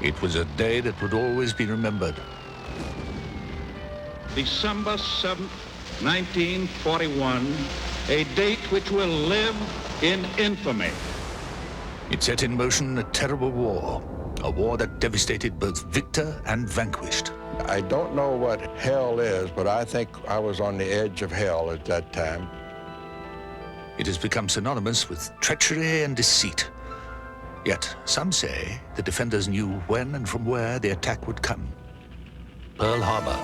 It was a day that would always be remembered. December 7th, 1941, a date which will live in infamy. It set in motion a terrible war, a war that devastated both victor and vanquished. I don't know what hell is, but I think I was on the edge of hell at that time. It has become synonymous with treachery and deceit. Yet, some say the defenders knew when and from where the attack would come. Pearl Harbor.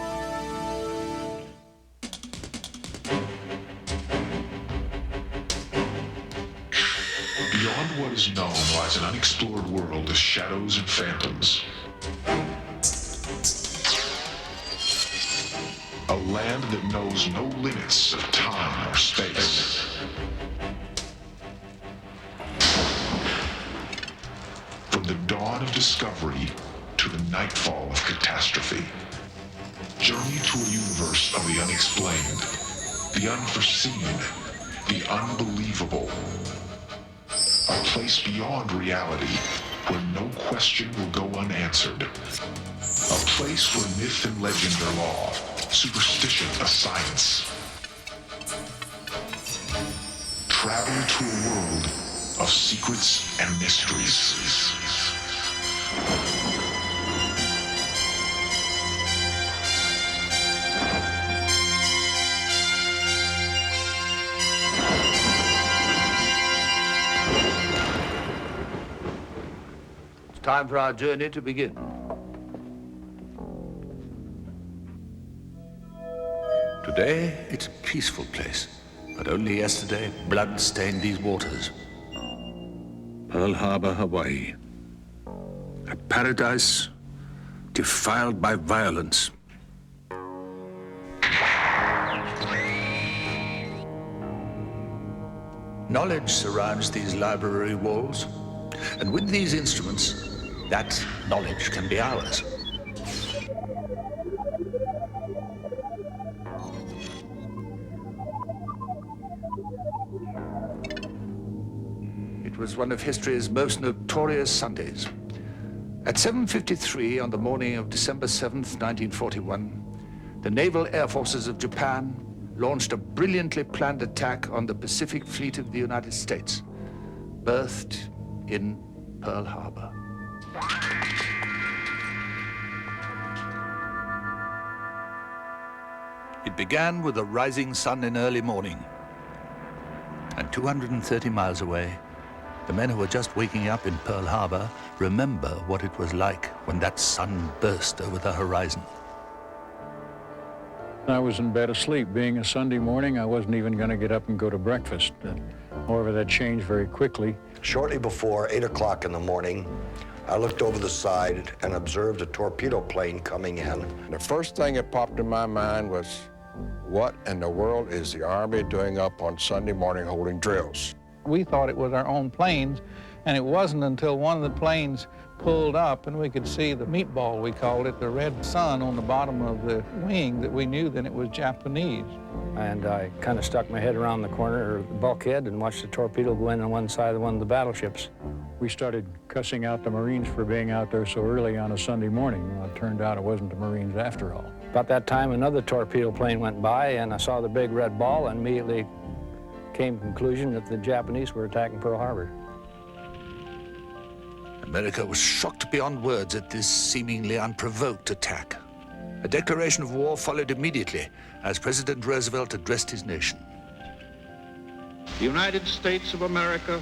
Beyond what is known lies an unexplored world of shadows and phantoms. A land that knows no limits of time or space. From the dawn of discovery to the nightfall of catastrophe. Journey to a universe of the unexplained, the unforeseen, the unbelievable. A place beyond reality where no question will go unanswered. A place where myth and legend are law, superstition a science. Travel to a world of secrets and mysteries. It's time for our journey to begin. Today, it's a peaceful place, but only yesterday, blood stained these waters. Pearl Harbor, Hawaii. A paradise defiled by violence. Knowledge surrounds these library walls, and with these instruments, that knowledge can be ours. It was one of history's most notorious Sundays. At 7:53 on the morning of December 7th, 1941, the Naval Air Forces of Japan launched a brilliantly planned attack on the Pacific Fleet of the United States, berthed in Pearl Harbor. It began with the rising sun in early morning. And 230 miles away, the men who were just waking up in Pearl Harbor remember what it was like when that sun burst over the horizon. I was in bed asleep. Being a Sunday morning, I wasn't even going to get up and go to breakfast. However, that changed very quickly. Shortly before 8 o'clock in the morning, I looked over the side and observed a torpedo plane coming in. The first thing that popped in my mind was, what in the world is the Army doing up on Sunday morning holding drills? We thought it was our own planes, and it wasn't until one of the planes pulled up and we could see the meatball, we called it, the red sun on the bottom of the wing, that we knew then it was Japanese. And I kind of stuck my head around the corner, or the bulkhead, and watched the torpedo go in on one side of one of the battleships. We started cussing out the Marines for being out there so early on a Sunday morning. Well, it turned out it wasn't the Marines after all. About that time, another torpedo plane went by, and I saw the big red ball, and immediately came to the conclusion that the Japanese were attacking Pearl Harbor. America was shocked beyond words at this seemingly unprovoked attack. A declaration of war followed immediately as President Roosevelt addressed his nation. The United States of America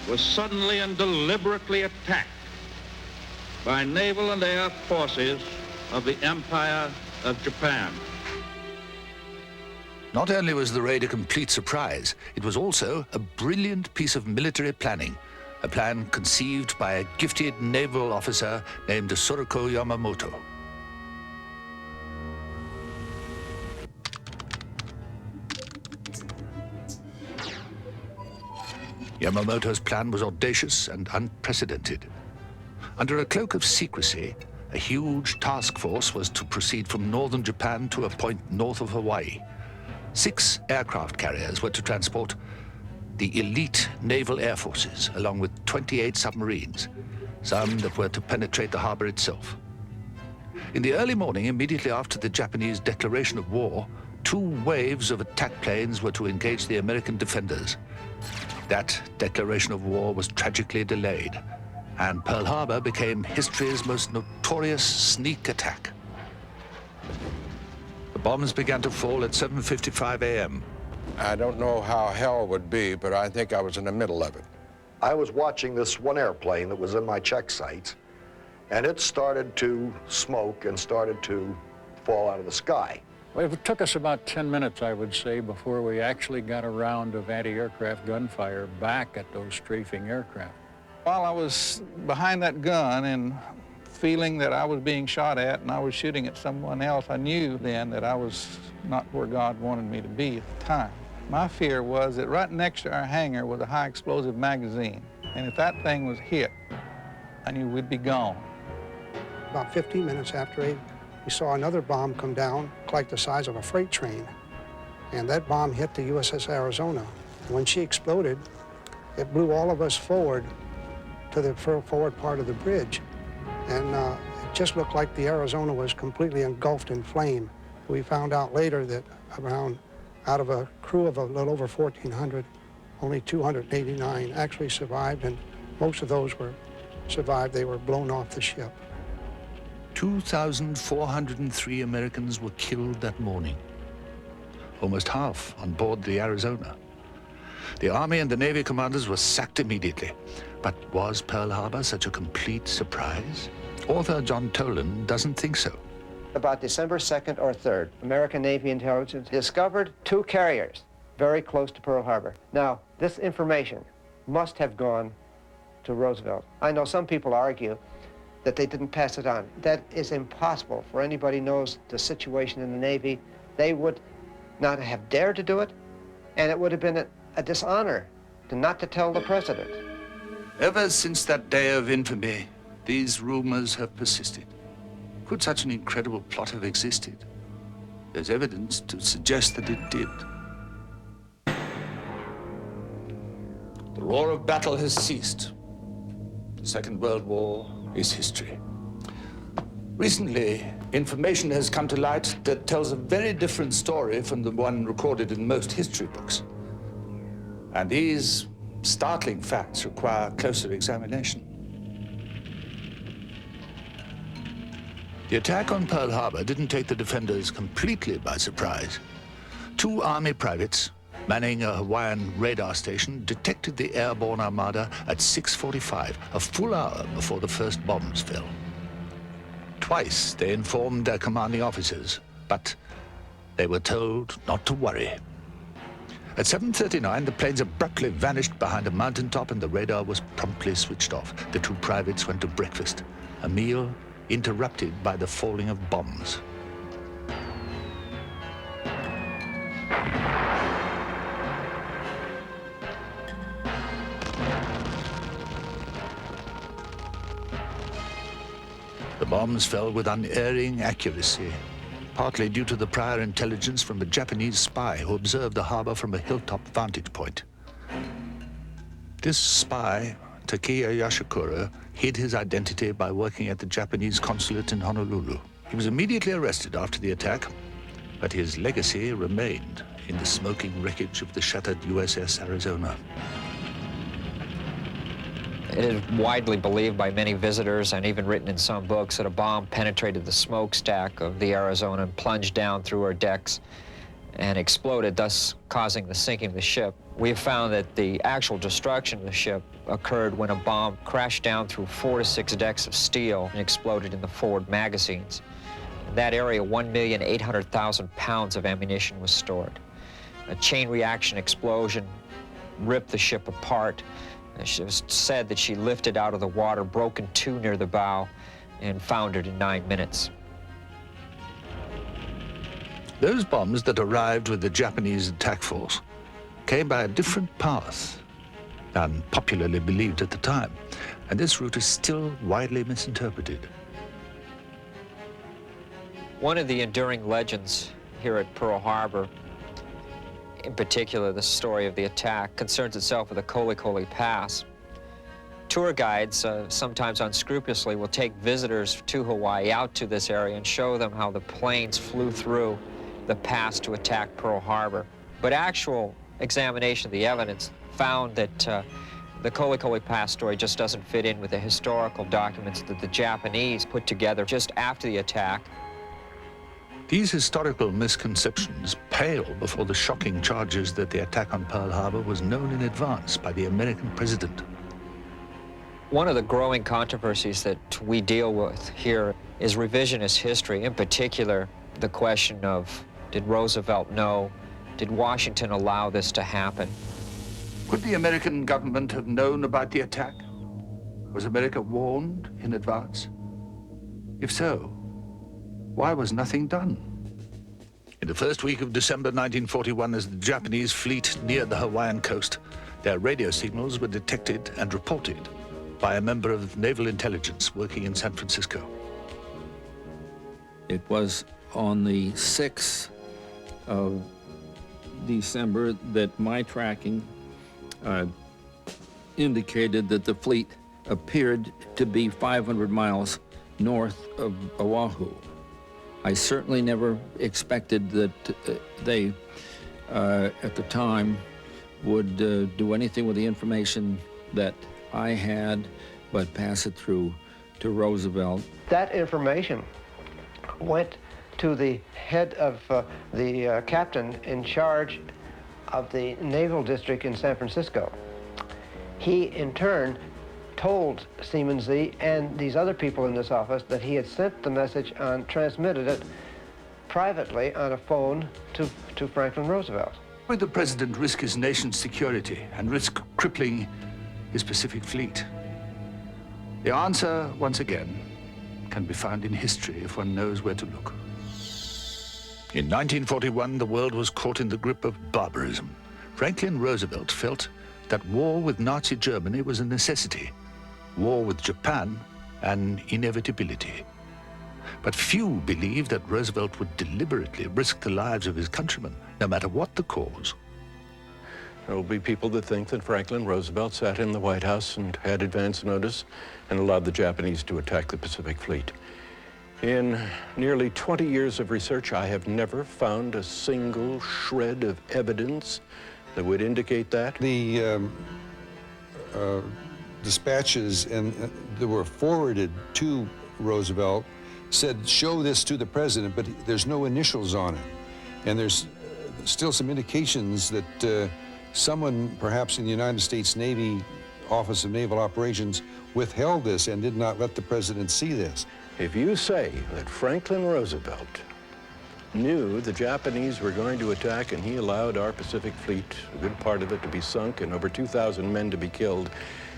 was suddenly and deliberately attacked by naval and air forces of the Empire of Japan. Not only was the raid a complete surprise, it was also a brilliant piece of military planning, a plan conceived by a gifted naval officer named Soroko Yamamoto. Yamamoto's plan was audacious and unprecedented. Under a cloak of secrecy, a huge task force was to proceed from northern Japan to a point north of Hawaii. 6 aircraft carriers were to transport the elite naval air forces, along with 28 submarines. some that were to penetrate the harbor itself. In the early morning, immediately after the Japanese declaration of war, 2 waves of attack planes were to engage the American defenders. That declaration of war was tragically delayed, and Pearl Harbor became history's most notorious sneak attack. The bombs began to fall at 7:55 a.m. I don't know how hell would be, but I think I was in the middle of it. I was watching this one airplane that was in my check sights, and it started to smoke and started to fall out of the sky. Well, it took us about 10 minutes, I would say, before we actually got a round of anti-aircraft gunfire back at those strafing aircraft. While I was behind that gun and feeling that I was being shot at and I was shooting at someone else, I knew then that I was not where God wanted me to be at the time. My fear was that right next to our hangar was a high explosive magazine, and if that thing was hit, I knew we'd be gone. About 15 minutes after we saw another bomb come down, like the size of a freight train, and that bomb hit the USS Arizona. When she exploded, it blew all of us forward to the forward part of the bridge, and it just looked like the Arizona was completely engulfed in flame. We found out later that out of a crew of a little over 1,400, only 289 actually survived, and most of those survived. They were blown off the ship. 2,403 Americans were killed that morning, almost half on board the Arizona. The Army and the Navy commanders were sacked immediately. But was Pearl Harbor such a complete surprise? Author John Toland doesn't think so. About December 2nd or 3rd, American Navy intelligence discovered 2 carriers very close to Pearl Harbor. Now, this information must have gone to Roosevelt. I know some people argue that they didn't pass it on. That is impossible for anybody who knows the situation in the Navy. They would not have dared to do it, and it would have been a dishonor not to tell the president. Ever since that day of infamy, these rumors have persisted. Could such an incredible plot have existed? There's evidence to suggest that it did. The roar of battle has ceased. The Second World War is history. Recently, information has come to light that tells a very different story from the one recorded in most history books. And these startling facts require closer examination. The attack on Pearl Harbor didn't take the defenders completely by surprise. 2 Army privates manning a Hawaiian radar station detected the airborne armada at 6:45, a full hour before the first bombs fell. Twice they informed their commanding officers, but they were told not to worry. At 7:39, the planes abruptly vanished behind a mountaintop and the radar was promptly switched off. The 2 privates went to breakfast, a meal interrupted by the falling of bombs. The bombs fell with unerring accuracy, partly due to the prior intelligence from a Japanese spy who observed the harbor from a hilltop vantage point. This spy, Takeya Yashikura, hid his identity by working at the Japanese consulate in Honolulu. He was immediately arrested after the attack, but his legacy remained in the smoking wreckage of the shattered USS Arizona. It is widely believed by many visitors and even written in some books that a bomb penetrated the smokestack of the Arizona and plunged down through her decks and exploded, thus causing the sinking of the ship. We have found that the actual destruction of the ship occurred when a bomb crashed down through 4 to 6 decks of steel and exploded in the forward magazines. In that area, 1,800,000 pounds of ammunition was stored. A chain reaction explosion ripped the ship apart. It was said that she lifted out of the water, broke in 2 near the bow, and foundered in 9 minutes. Those bombs that arrived with the Japanese attack force came by a different path than popularly believed at the time, and this route is still widely misinterpreted. One of the enduring legends here at Pearl Harbor, in particular the story of the attack, concerns itself with the Kolikoli Pass. tour guides, sometimes unscrupulously, will take visitors to Hawaii out to this area and show them how the planes flew through the pass to attack Pearl Harbor. But actual examination of the evidence found that the Kolikoli Pass story just doesn't fit in with the historical documents that the Japanese put together just after the attack. These historical misconceptions pale before the shocking charges that the attack on Pearl Harbor was known in advance by the American president. One of the growing controversies that we deal with here is revisionist history, in particular the question of, did Roosevelt know? Did Washington allow this to happen? Could the American government have known about the attack? Was America warned in advance? If so, why was nothing done? In the first week of December 1941, as the Japanese fleet neared the Hawaiian coast, their radio signals were detected and reported by a member of naval intelligence working in San Francisco. It was on the 6th of December that my tracking indicated that the fleet appeared to be 500 miles north of Oahu. I certainly never expected that they, at the time, would do anything with the information that I had, but pass it through to Roosevelt. That information went to the head of the captain in charge of the Naval District in San Francisco. He, in turn, told Seaman Z and these other people in this office that he had sent the message and transmitted it privately on a phone to Franklin Roosevelt. Would the president risk his nation's security and risk crippling his Pacific Fleet? The answer, once again, can be found in history if one knows where to look. In 1941, the world was caught in the grip of barbarism. Franklin Roosevelt felt that war with Nazi Germany was a necessity, war with Japan an inevitability. But few believed that Roosevelt would deliberately risk the lives of his countrymen, no matter what the cause. There will be people that think that Franklin Roosevelt sat in the White House and had advance notice and allowed the Japanese to attack the Pacific Fleet. In nearly 20 years of research, I have never found a single shred of evidence that would indicate that. The dispatches that were forwarded to Roosevelt said, show this to the president, but there's no initials on it. And there's still some indications that someone, perhaps in the United States Navy Office of Naval Operations, withheld this and did not let the president see this. If you say that Franklin Roosevelt knew the Japanese were going to attack and he allowed our Pacific Fleet, a good part of it, to be sunk and over 2,000 men to be killed,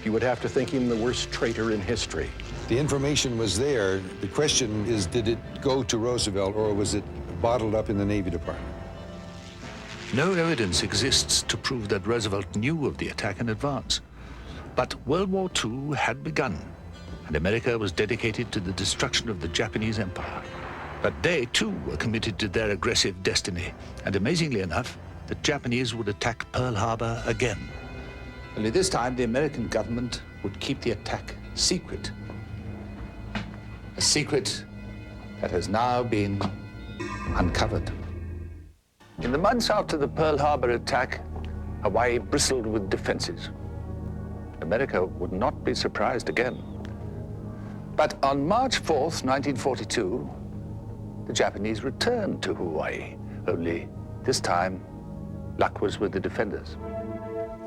you would have to think him the worst traitor in history. The information was there. The question is, did it go to Roosevelt or was it bottled up in the Navy Department? No evidence exists to prove that Roosevelt knew of the attack in advance. But World War II had begun, and America was dedicated to the destruction of the Japanese Empire. But they, too, were committed to their aggressive destiny, and amazingly enough, the Japanese would attack Pearl Harbor again. Only this time, the American government would keep the attack secret. A secret that has now been uncovered. In the months after the Pearl Harbor attack, Hawaii bristled with defenses. America would not be surprised again. But on March 4th, 1942, the Japanese returned to Hawaii, only this time, luck was with the defenders.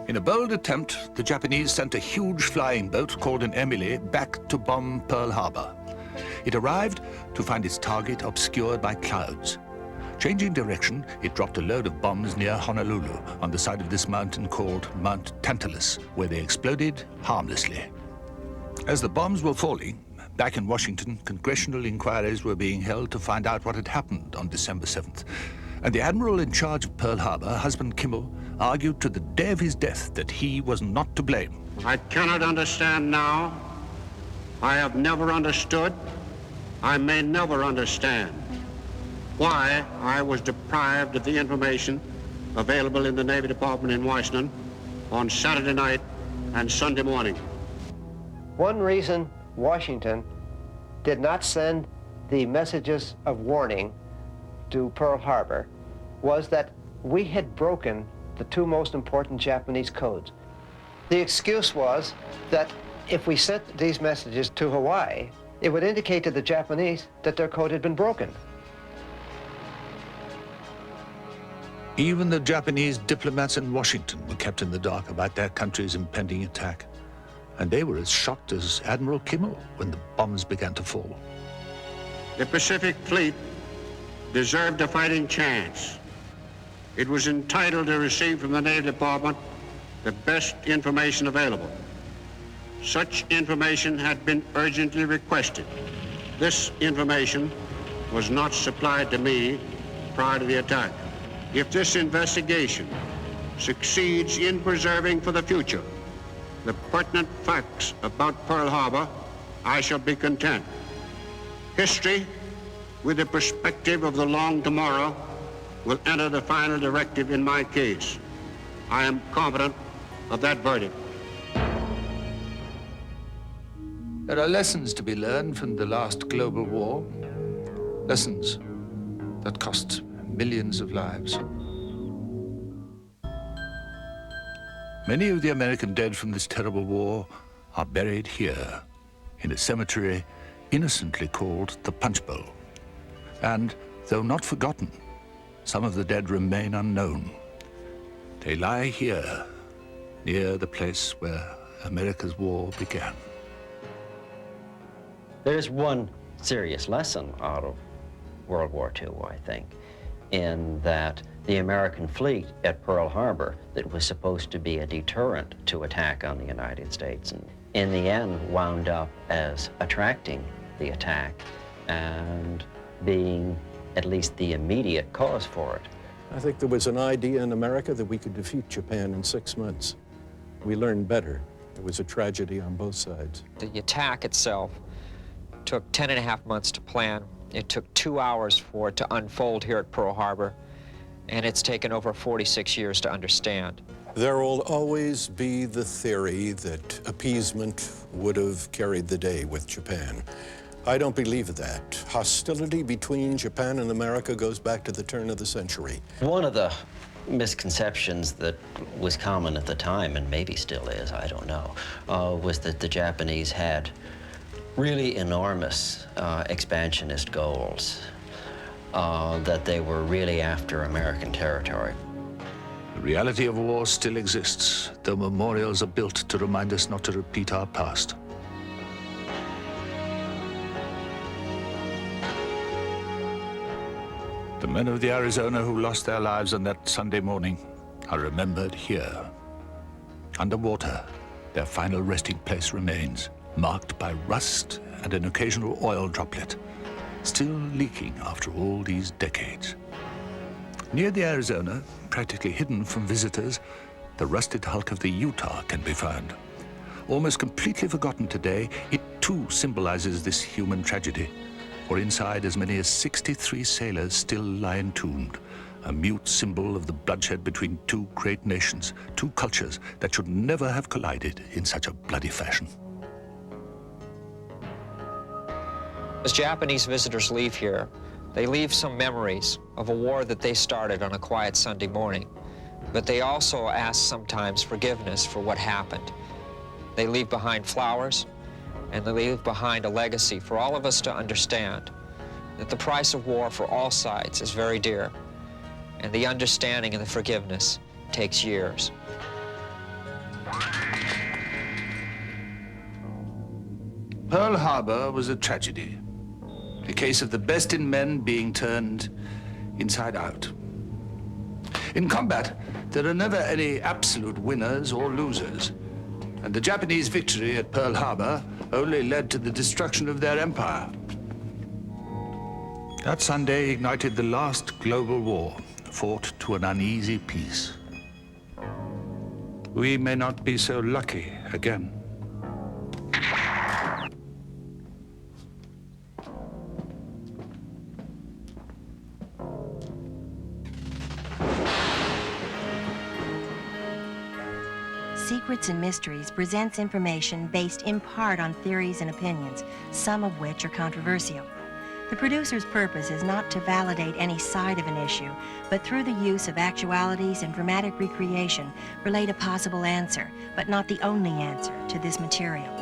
In a bold attempt, the Japanese sent a huge flying boat called an Emily back to bomb Pearl Harbor. It arrived to find its target obscured by clouds. Changing direction, it dropped a load of bombs near Honolulu on the side of this mountain called Mount Tantalus, where they exploded harmlessly. As the bombs were falling, back in Washington, congressional inquiries were being held to find out what had happened on December 7th. And the admiral in charge of Pearl Harbor, Husband Kimball, argued to the day of his death that he was not to blame. I cannot understand now. I have never understood. I may never understand why I was deprived of the information available in the Navy Department in Washington on Saturday night and Sunday morning. One reason Washington did not send the messages of warning to Pearl Harbor was that we had broken the two most important Japanese codes. The excuse was that if we sent these messages to Hawaii, it would indicate to the Japanese that their code had been broken. Even the Japanese diplomats in Washington were kept in the dark about their country's impending attack. And they were as shocked as Admiral Kimmel when the bombs began to fall. The Pacific Fleet deserved a fighting chance. It was entitled to receive from the Navy Department the best information available. Such information had been urgently requested. This information was not supplied to me prior to the attack. If this investigation succeeds in preserving for the future the pertinent facts about Pearl Harbor, I shall be content. History, with the perspective of the long tomorrow, will enter the final directive in my case. I am confident of that verdict. There are lessons to be learned from the last global war, lessons that cost millions of lives. Many of the American dead from this terrible war are buried here in a cemetery innocently called the Punch Bowl. And, though not forgotten, some of the dead remain unknown. They lie here, near the place where America's war began. There's one serious lesson out of World War II, I think, in that the American fleet at Pearl Harbor that was supposed to be a deterrent to attack on the United States, and in the end wound up as attracting the attack and being at least the immediate cause for it. I think there was an idea in America that we could defeat Japan in 6 months. We learned better. It was a tragedy on both sides. The attack itself took 10.5 months to plan. It took 2 hours for it to unfold here at Pearl Harbor, and it's taken over 46 years to understand. There will always be the theory that appeasement would have carried the day with Japan. I don't believe that. Hostility between Japan and America goes back to the turn of the century. One of the misconceptions that was common at the time, and maybe still is, I don't know, was that the Japanese had really enormous expansionist goals, that they were really after American territory. The reality of war still exists, though memorials are built to remind us not to repeat our past. The men of the Arizona who lost their lives on that Sunday morning are remembered here. Underwater, their final resting place remains, marked by rust and an occasional oil droplet, still leaking after all these decades. Near the Arizona, practically hidden from visitors, the rusted hulk of the Utah can be found. Almost completely forgotten today, it too symbolizes this human tragedy, for inside as many as 63 sailors still lie entombed, a mute symbol of the bloodshed between two great nations, two cultures that should never have collided in such a bloody fashion. As Japanese visitors leave here, they leave some memories of a war that they started on a quiet Sunday morning, but they also ask sometimes forgiveness for what happened. They leave behind flowers, and they leave behind a legacy for all of us to understand that the price of war for all sides is very dear, and the understanding and the forgiveness takes years. Pearl Harbor was a tragedy, a case of the best in men being turned inside out. In combat, there are never any absolute winners or losers, and the Japanese victory at Pearl Harbor only led to the destruction of their empire. That Sunday ignited the last global war, fought to an uneasy peace. We may not be so lucky again. Secret Secrets and Mysteries presents information based in part on theories and opinions, some of which are controversial. The producer's purpose is not to validate any side of an issue, but through the use of actualities and dramatic recreation, relate a possible answer, but not the only answer, to this material.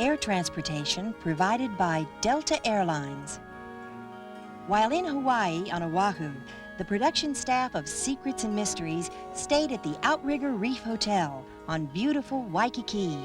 Air transportation provided by Delta Airlines. While in Hawaii on Oahu, the production staff of Secrets and Mysteries stayed at the Outrigger Reef Hotel on beautiful Waikiki.